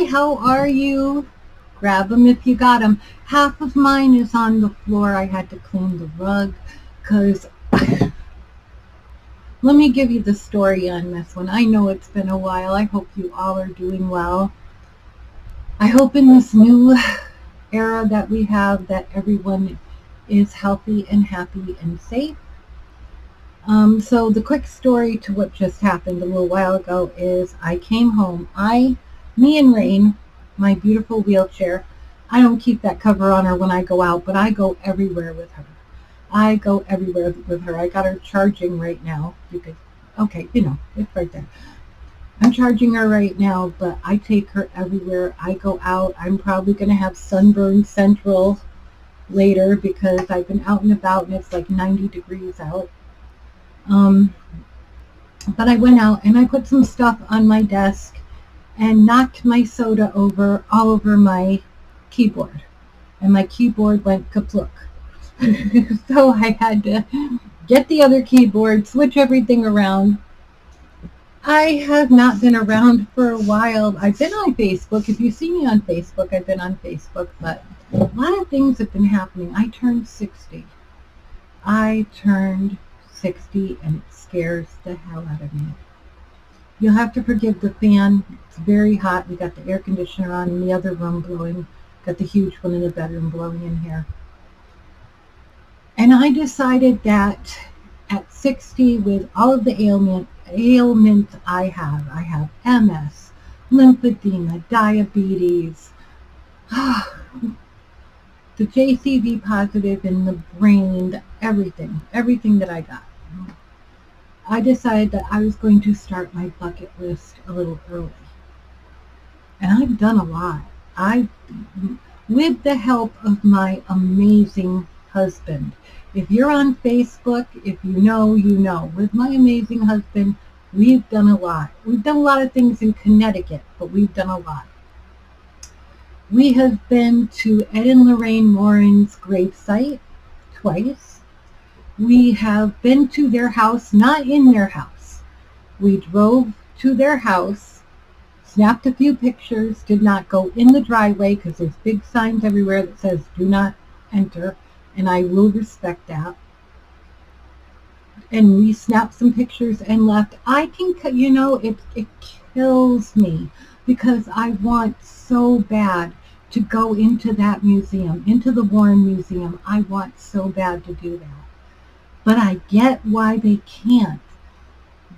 Hi, how are you? Grab them if you got them. Half of mine is on the floor. I had to clean the rug because let me give you the story on this one. I know it's been a while. I hope you all are doing well. I hope in this new era that we have that everyone is healthy and happy and safe. So the quick story to what just happened a little while ago is I came home. Me and Rain, my beautiful wheelchair, I don't keep that cover on her when I go out, but I go everywhere with her. I go everywhere with her. I got her charging right now because, okay, it's right there. I'm charging her right now, but I take her everywhere. I go out. I'm probably going to have sunburn central later because I've been out and about and it's like 90 degrees out. Um, but I went out and I put some stuff on my desk and knocked my soda over all over my keyboard. And my keyboard went kaplook. So I had to get the other keyboard, switch everything around. I have not been around for a while. I've been on Facebook. If you see me on Facebook, I've been on Facebook, but a lot of things have been happening. I turned 60. I turned 60 and it scares the hell out of me. You'll have to forgive the fan. It's very hot. We got the air conditioner on in the other room blowing. Got the huge one in the bedroom blowing in here. And I decided that at 60, with all of the ailments I have MS, lymphedema, diabetes, the JCV positive in the brain, everything that I got. I decided that I was going to start my bucket list a little early. And I've done a lot. With the help of my amazing husband. If you're on Facebook, if you know, you know. With my amazing husband, we've done a lot. We've done a lot of things in Connecticut, but we've done a lot. We have been to Ed and Lorraine Warren's gravesite twice. We have been to their house, not in their house. We drove to their house, snapped a few pictures, did not go in the driveway because there's big signs everywhere that says do not enter, and I will respect that. And we snapped some pictures and left. I can, it kills me because I want so bad to go into that museum, into the Warren Museum. I want so bad to do that. But I get why they can't.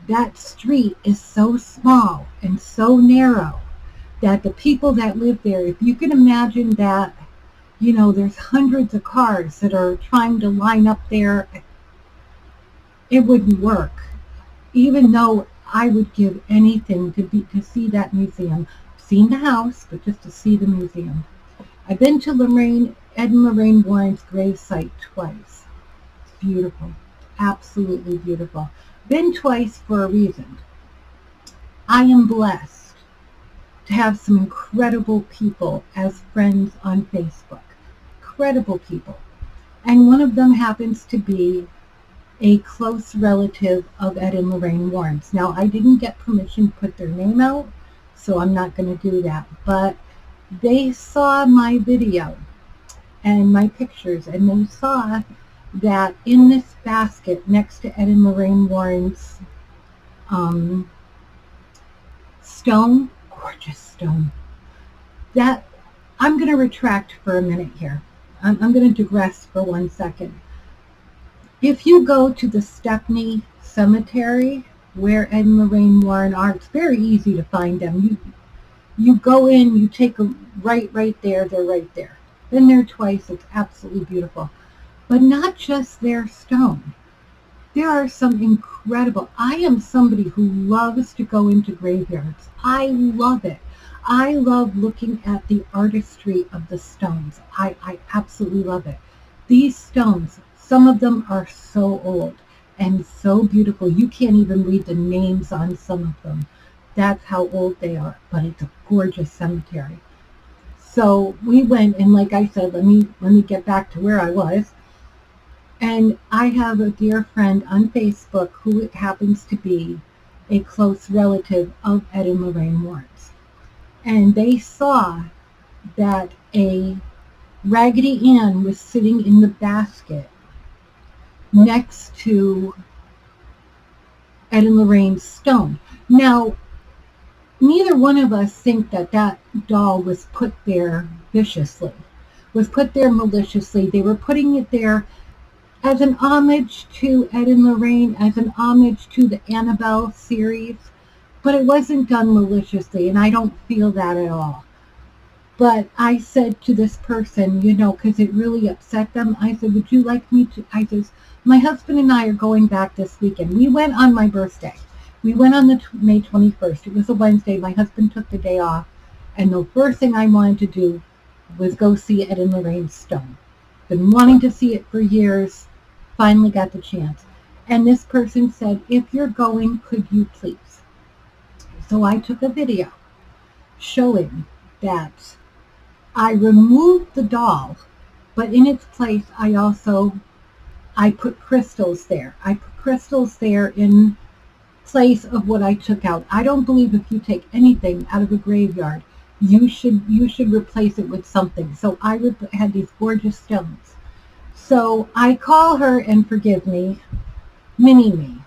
That street is so small and so narrow that the people that live there, if you can imagine that, there's hundreds of cars that are trying to line up there, it wouldn't work. Even though I would give anything to see that museum. I've seen the house, but just to see the museum. I've been to Ed and Lorraine Warren's gravesite twice. It's beautiful. Absolutely beautiful. Been twice for a reason. I am blessed to have some incredible people as friends on Facebook. Incredible people. And one of them happens to be a close relative of Ed and Lorraine Warren's. Now, I didn't get permission to put their name out, so I'm not going to do that. But they saw my video and my pictures, and they saw that in this basket next to Ed and Lorraine Warren's stone, gorgeous stone, that I'm going to retract for a minute here. I'm going to digress for 1 second. If you go to the Stepney Cemetery, where Ed and Lorraine Warren are, it's very easy to find them. You go in, you take a right there, they're right there. Been there twice, it's absolutely beautiful. But not just their stone. There are some incredible, I am somebody who loves to go into graveyards. I love it. I love looking at the artistry of the stones. I absolutely love it. These stones, some of them are so old and so beautiful. You can't even read the names on some of them. That's how old they are, but it's a gorgeous cemetery. So we went, and like I said, let me get back to where I was. And I have a dear friend on Facebook who happens to be a close relative of Ed and Lorraine Warren's. and they saw that a Raggedy Ann was sitting in the basket next to Ed and Lorraine's stone. Now, neither one of us think that that doll was put there viciously, was put there maliciously. They were putting it there as an homage to Ed and Lorraine, as an homage to the Annabelle series, but it wasn't done maliciously, and I don't feel that at all. But I said to this person, because it really upset them, I said, would you like me to, I said, my husband and I are going back this weekend. We went on my birthday. We went on the May 21st. It was a Wednesday. My husband took the day off, and the first thing I wanted to do was go see Ed and Lorraine's stone. Been wanting to see it for years. Finally got the chance. And this person said, if you're going, could you please? So I took a video showing that I removed the doll, but in its place I put crystals there. I put crystals there in place of what I took out. I don't believe if you take anything out of a graveyard, you should replace it with something. So I had these gorgeous stones. So I call her, and forgive me, Mini-Me.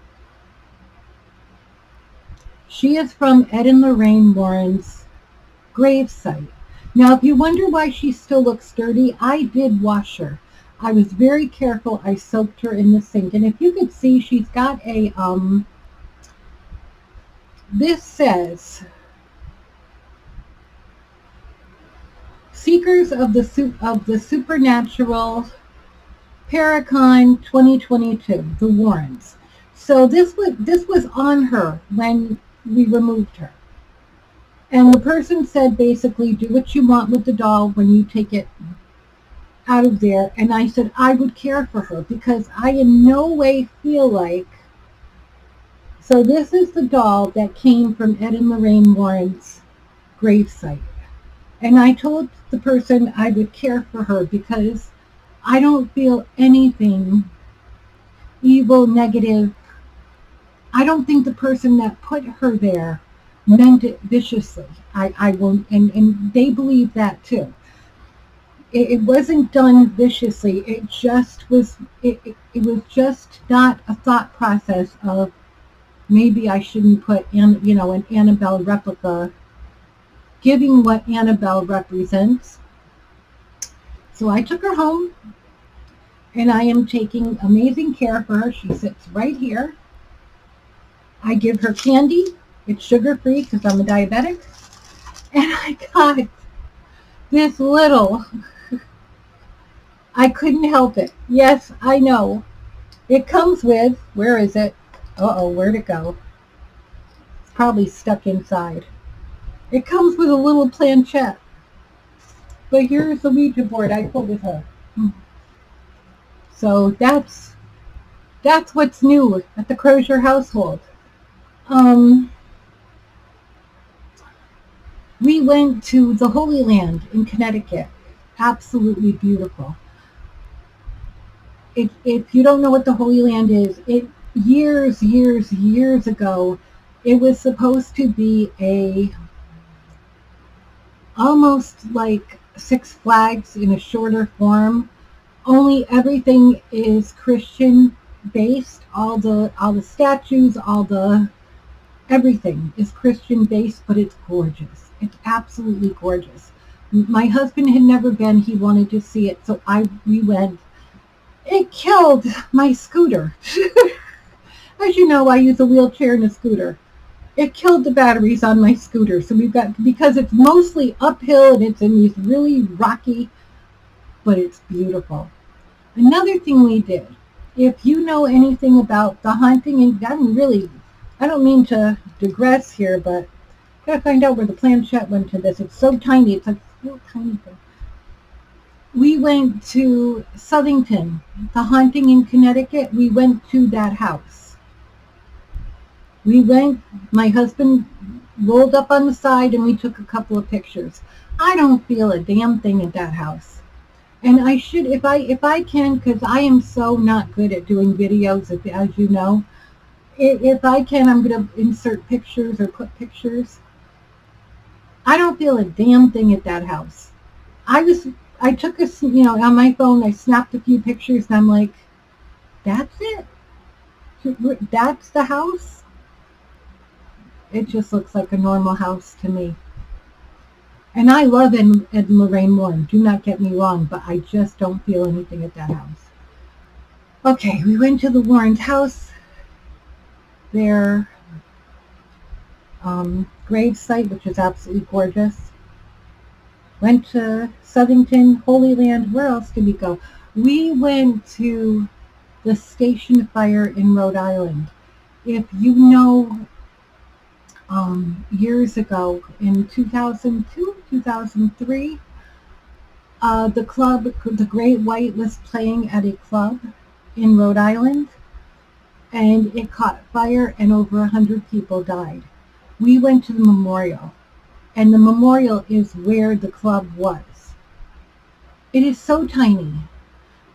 She is from Ed and Lorraine Warren's gravesite. Now, if you wonder why she still looks dirty, I did wash her. I was very careful. I soaked her in the sink. And if you could see, she's got a, this says, Seekers of the Supernatural Paracon 2022, the Warrens. So this was on her when we removed her. And the person said, basically, do what you want with the doll when you take it out of there. And I said, I would care for her because I in no way feel like... So this is the doll that came from Ed and Lorraine Warren's gravesite. And I told the person I would care for her because I don't feel anything evil, negative. I don't think the person that put her there meant it viciously. I won't, and they believe that too. It wasn't done viciously. It just was. It was just not a thought process of maybe I shouldn't put an Annabelle replica, giving what Annabelle represents. So I took her home, and I am taking amazing care for her. She sits right here. I give her candy. It's sugar-free because I'm a diabetic. And I got this little, I couldn't help it. Yes, I know. It comes with, where is it? Uh-oh, where'd it go? It's probably stuck inside. It comes with a little planchette. But here's the Ouija board I pulled with her. So that's what's new at the Crozier household. We went to the Holy Land in Connecticut. Absolutely beautiful. If you don't know what the Holy Land is, years ago, it was supposed to be almost like Six Flags in a shorter form. Only everything is Christian based. All the statues, everything is Christian based, but it's gorgeous. It's absolutely gorgeous. My husband had never been. He wanted to see it, so we went. It killed my scooter. As you know, I use a wheelchair and a scooter. It killed the batteries on my scooter. So because it's mostly uphill and it's in these really rocky, but it's beautiful. Another thing we did, if you know anything about the haunting, and I don't mean to digress here, but I gotta find out where the planchette went to this. It's so tiny. It's like a little tiny thing. We went to Southington, the haunting in Connecticut. We went to that house. My husband rolled up on the side and we took a couple of pictures. I don't feel a damn thing at that house. And I should, if I can, because I am so not good at doing videos, as you know. If I can, I'm going to insert pictures or put pictures. I don't feel a damn thing at that house. I took on my phone, I snapped a few pictures and I'm like, that's it? That's the house? It just looks like a normal house to me. And I love Ed and Lorraine Warren, do not get me wrong, but I just don't feel anything at that house. Okay, we went to the Warren's house. Their grave site, which is absolutely gorgeous. Went to Southington, Holy Land. Where else did we go? We went to the station fire in Rhode Island. If you know, years ago, in 2002, 2003, the Great White was playing at a club in Rhode Island, and it caught fire and over 100 people died. We went to the memorial, and the memorial is where the club was. It is so tiny.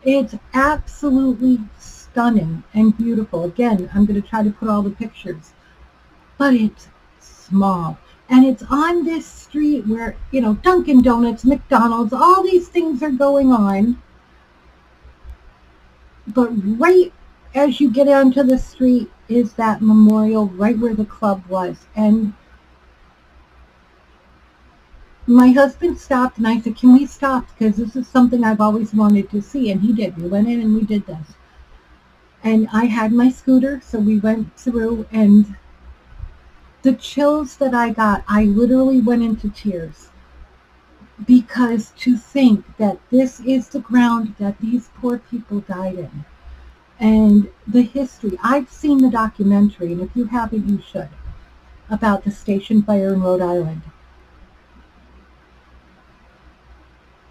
It's absolutely stunning and beautiful. Again, I'm going to try to put all the pictures, but it's small. And it's on this street where, Dunkin' Donuts, McDonald's, all these things are going on. But right as you get onto the street is that memorial right where the club was. And my husband stopped and I said, can we stop? Because this is something I've always wanted to see. And he did. We went in and we did this. And I had my scooter, so we went through, and the chills that I got, I literally went into tears. Because to think that this is the ground that these poor people died in. And the history, I've seen the documentary, and if you haven't, you should, about the station fire in Rhode Island.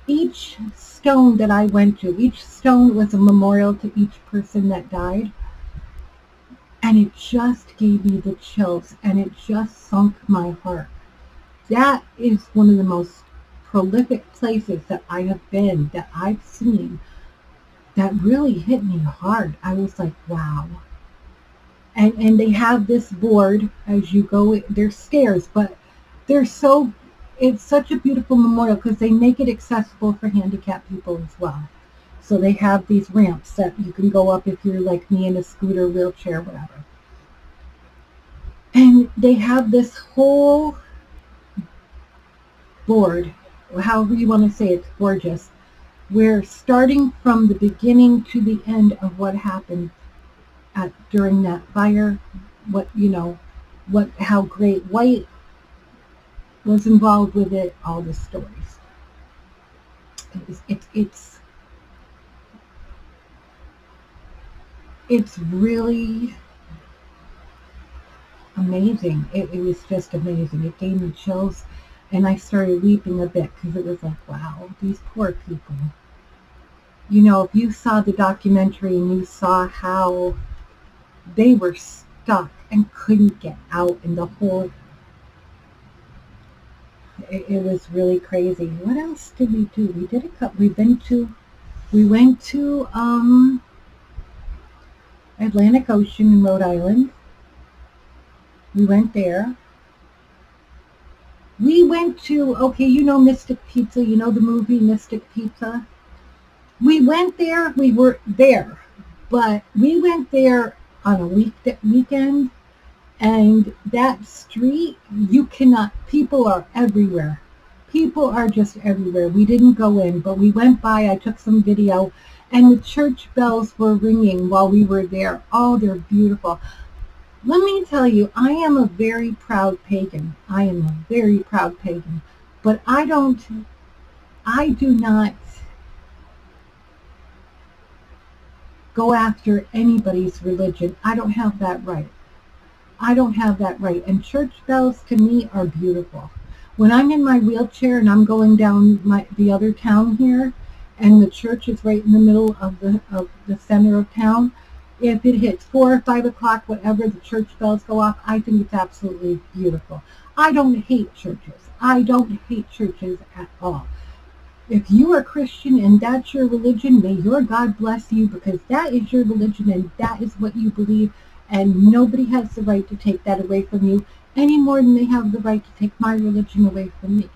Each stone that I went to, each stone was a memorial to each person that died. And it just gave me the chills, and it just sunk my heart. That is one of the most prolific places that I have been, that I've seen, that really hit me hard. I was like, wow. And they have this board as you go, there's stairs, but it's such a beautiful memorial because they make it accessible for handicapped people as well. So they have these ramps that you can go up if you're like me in a scooter, wheelchair, whatever. And they have this whole board, however you want to say it's gorgeous, where starting from the beginning to the end of what happened during that fire, how Great White was involved with it, all the stories. It's really amazing. It was just amazing. It gave me chills, and I started weeping a bit because it was like, wow, these poor people. If you saw the documentary and you saw how they were stuck and couldn't get out, and the whole, it was really crazy. What else did we do? We did a couple. We went to Atlantic Ocean in Rhode Island. We went there. We went to, Mystic Pizza, the movie Mystic Pizza. We went there, we were there, but we went there on a weekend, and that street, people are everywhere. People are just everywhere. We didn't go in, but we went by, I took some video, and the church bells were ringing while we were there. Oh, they're beautiful. Let me tell you, I am a very proud pagan. I am a very proud pagan, but I do not go after anybody's religion. I don't have that right. And church bells to me are beautiful. When I'm in my wheelchair and I'm going down the other town here, and the church is right in the middle of the center of town, if it hits 4 or 5 o'clock, whatever, the church bells go off, I think it's absolutely beautiful. I don't hate churches. I don't hate churches at all. If you are Christian and that's your religion, may your God bless you, because that is your religion and that is what you believe, and nobody has the right to take that away from you. any more than they have the right to take my religion away from me.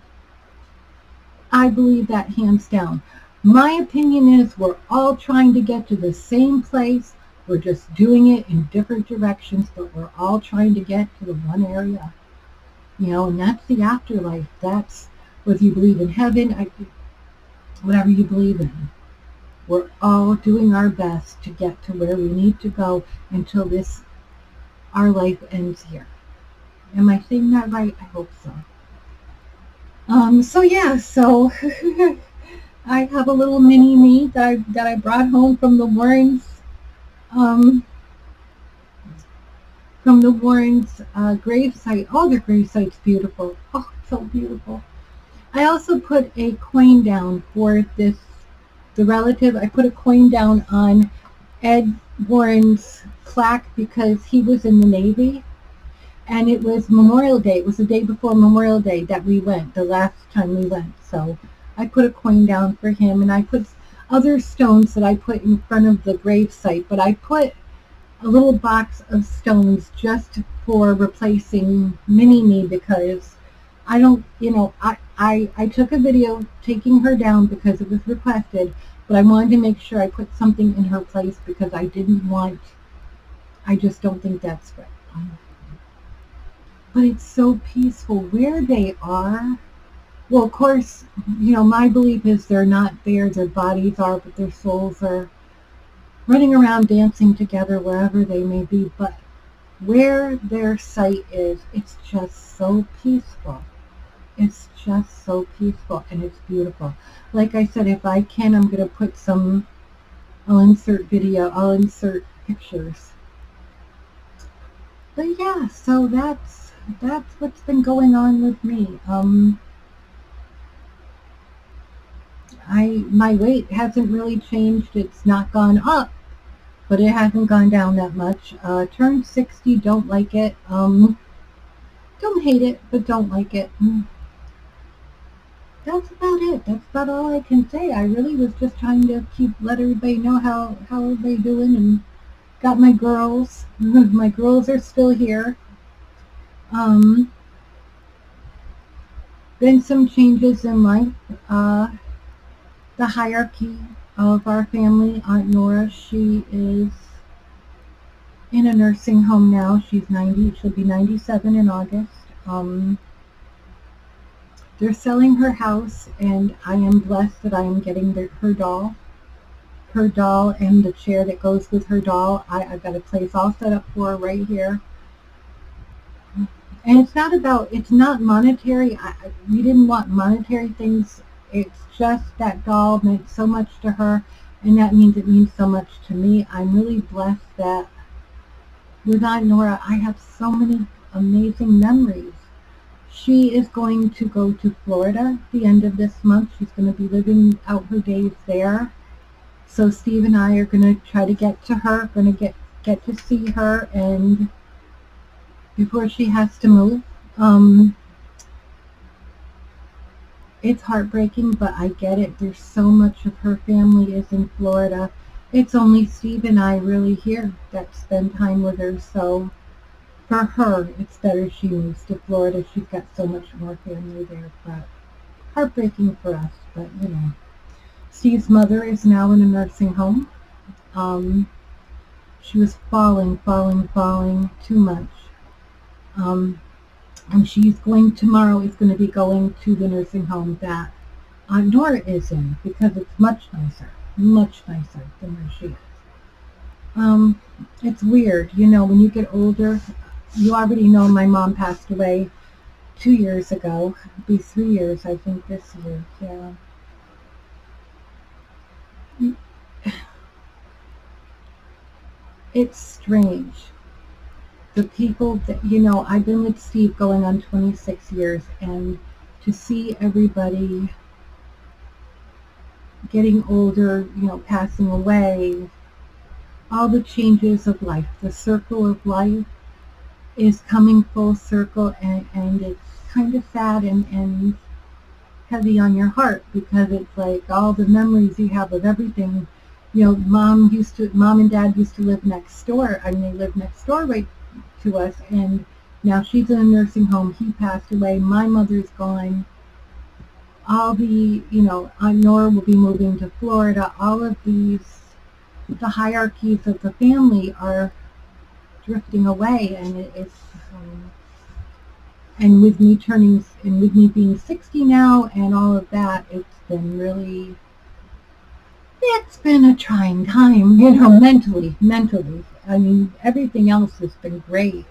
I believe that hands down. My opinion is we're all trying to get to the same place. We're just doing it in different directions, but we're all trying to get to the one area. And that's the afterlife. That's whether you believe in heaven, whatever you believe in. We're all doing our best to get to where we need to go until our life ends here. Am I saying that right? I hope so. So I have a little mini me that I brought home from the Warrens, um, gravesite. Oh, their gravesite's beautiful. Oh, it's so beautiful. I also put a coin down for the relative. I put a coin down on Ed Warren's plaque because he was in the Navy, and it was Memorial Day. It was the day before Memorial Day that we went, the last time we went. So I put a coin down for him, and I put other stones that I put in front of the gravesite, but I put a little box of stones just for replacing Mini-Me because I don't, I took a video taking her down because it was requested, but I wanted to make sure I put something in her place because I just don't think that's right. But it's so peaceful where they are. Well, of course, my belief is they're not there. Their bodies are, but their souls are running around dancing together wherever they may be. But where their site is, it's just so peaceful. It's just so peaceful, and it's beautiful. Like I said, if I can, I'm going to put I'll insert pictures. But yeah, so that's what's been going on with me. My weight hasn't really changed. It's not gone up, but it hasn't gone down that much. Turned 60, don't like it. Don't hate it, but don't like it. That's about it. That's about all I can say. I really was just trying to let everybody know how everybody doing, and got my girls. My girls are still here. Been some changes in life. The hierarchy of our family. Aunt Nora, she is in a nursing home now. She's 90. She'll be 97 in August. They're selling her house, and I am blessed that I am getting her doll. Her doll and the chair that goes with her doll. I've got a place all set up for her right here. And it's not monetary. We didn't want monetary things. It's just that doll meant so much to her, and that means it means so much to me. I'm really blessed that with Aunt Nora, I have so many amazing memories. She is going to go to Florida at the end of this month. She's going to be living out her days there. So Steve and I are going to try to get to her, going to get to see her, and before she has to move. It's heartbreaking, but I get it. There's so much of her family is in Florida. It's only Steve and I really here that spend time with her, so for her, it's better she moves to Florida. She's got so much more family there, but heartbreaking for us, but Steve's mother is now in a nursing home. She was falling too much. And tomorrow is going to be going to the nursing home that Aunt Nora is in, because it's much nicer than where she is. It's weird, when you get older. You already know my mom passed away 2 years ago. It'll be 3 years, I think, this year. Yeah. It's strange. The people that, I've been with Steve going on 26 years, and to see everybody getting older, passing away, all the changes of life, the circle of life is coming full circle, and it's kind of sad and heavy on your heart, because it's like all the memories you have of everything. Mom and Dad used to live next door. They lived next door right to us, and Now she's in a nursing home. He passed away. My mother's gone. All the, Nora will be moving to Florida. All of these, the hierarchies of the family are drifting away, and it's, and with me being 60 now and all of that, it's been a trying time, mentally. I mean, everything else has been great.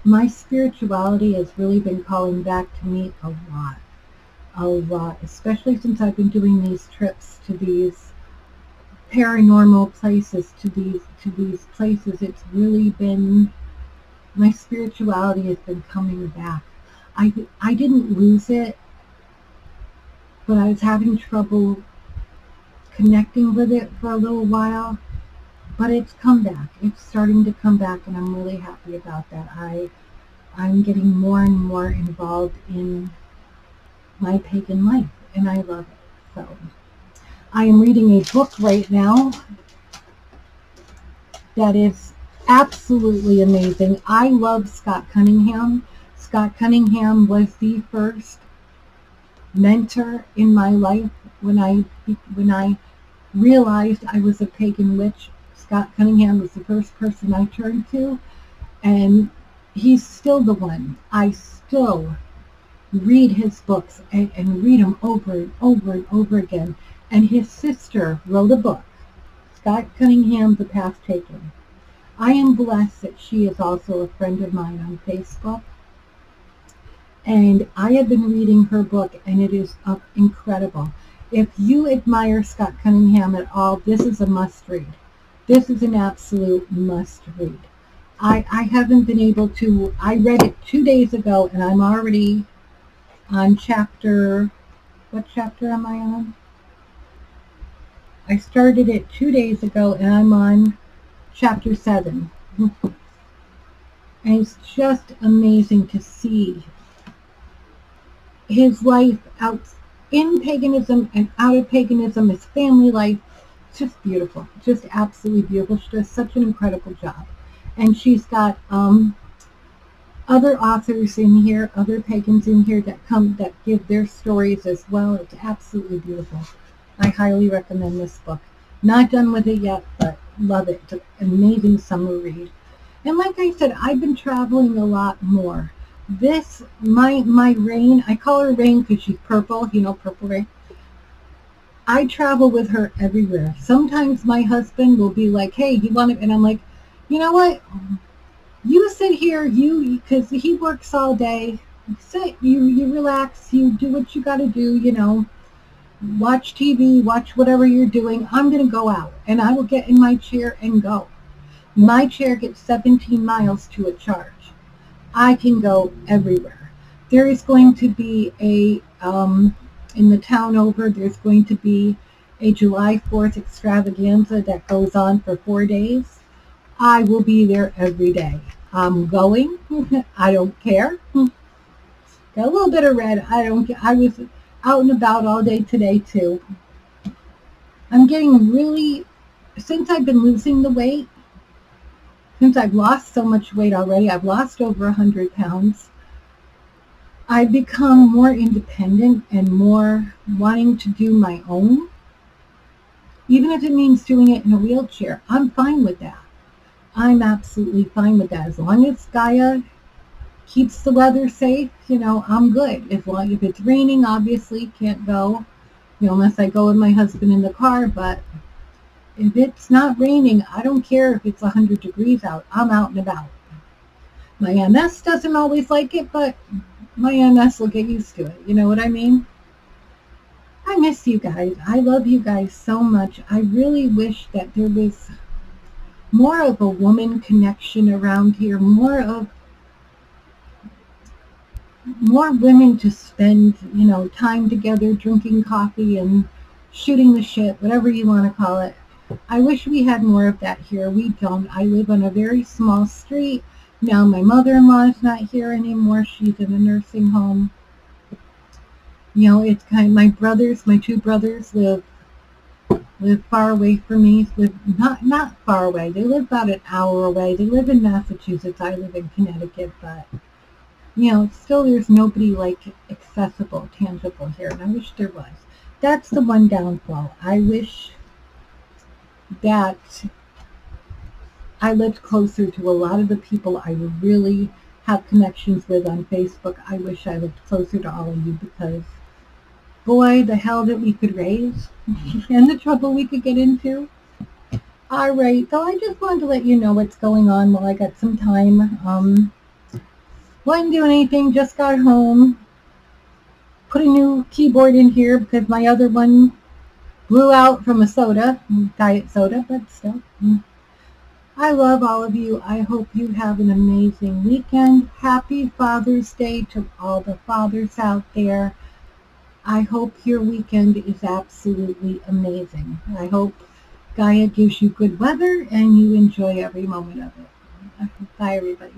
My spirituality has really been calling back to me a lot, especially since I've been doing these trips to these paranormal places, to these places. It's really been, my spirituality has been coming back. I didn't lose it, but I was having trouble connecting with it for a little while. But it's come back. It's starting to come back, and I'm really happy about that. I'm getting more and more involved in my pagan life, and I love it. So I am reading a book right now that is absolutely amazing. I love Scott Cunningham. Scott Cunningham was the first mentor in my life when I realized I was a pagan witch. Scott Cunningham was the first person I turned to, and he's still the one. I still read his books and read them over and over and over again. And his sister wrote a book, Scott Cunningham, The Path Taken. I am blessed that she is also a friend of mine on Facebook. And I have been reading her book, and it is incredible. If you admire Scott Cunningham at all, this is a must-read. This is an absolute must-read. I haven't been able to, I read it 2 days ago, and I'm already on what chapter am I on? I started it 2 days ago, and I'm on chapter 7. And it's just amazing to see his life out in paganism and out of paganism, his family life. It's just beautiful, just absolutely beautiful. She does such an incredible job. And she's got other authors in here, other pagans in here that give their stories as well. It's absolutely beautiful. I highly recommend this book. Not done with it yet, but love it. It's an amazing summer read. And like I said, I've been traveling a lot more. My Rain, I call her Rain because she's purple, Purple Rain. I travel with her everywhere. Sometimes my husband will be like, hey, you want to, and I'm like, you know what? You sit here, because he works all day. Sit, you relax, you do what you got to do, watch TV, watch whatever you're doing. I'm going to go out, and I will get in my chair and go. My chair gets 17 miles to a charge. I can go everywhere. There is going to be in the town over, there's going to be a July 4th extravaganza that goes on for 4 days. I will be there every day. I'm going. I don't care. Got a little bit of red. I don't care. I was out and about all day today too. I'm getting really, since I've been losing the weight, since I've lost so much weight already, I've lost over 100 pounds. I've become more independent and more wanting to do my own. Even if it means doing it in a wheelchair, I'm fine with that. I'm absolutely fine with that. As long as Gaia keeps the weather safe, I'm good. If it's raining, obviously can't go, unless I go with my husband in the car. But if it's not raining, I don't care if it's 100 degrees out. I'm out and about. My MS doesn't always like it, but my MS will get used to it. You know what I mean? I miss you guys. I love you guys so much. I really wish that there was more of a woman connection around here, more women to spend, time together, drinking coffee and shooting the shit, whatever you want to call it. I wish we had more of that here. We don't. I live on a very small street. Now my mother-in-law is not here anymore. She's in a nursing home. It's kind of, my 2 brothers live live far away from me, live not far away. They live about an hour away. They live in Massachusetts. I live in Connecticut, but still there's nobody like accessible, tangible here, and I wish there was. That's the one downfall. I wish that I lived closer to a lot of the people I really have connections with on Facebook. I wish I lived closer to all of you because, boy, the hell that we could raise and the trouble we could get into. All right, so I just wanted to let you know what's going on while I got some time. Wasn't doing anything, just got home. Put a new keyboard in here because my other one blew out from a soda, diet soda, but still. I love all of you. I hope you have an amazing weekend. Happy Father's Day to all the fathers out there. I hope your weekend is absolutely amazing. I hope Gaia gives you good weather and you enjoy every moment of it. Bye, everybody.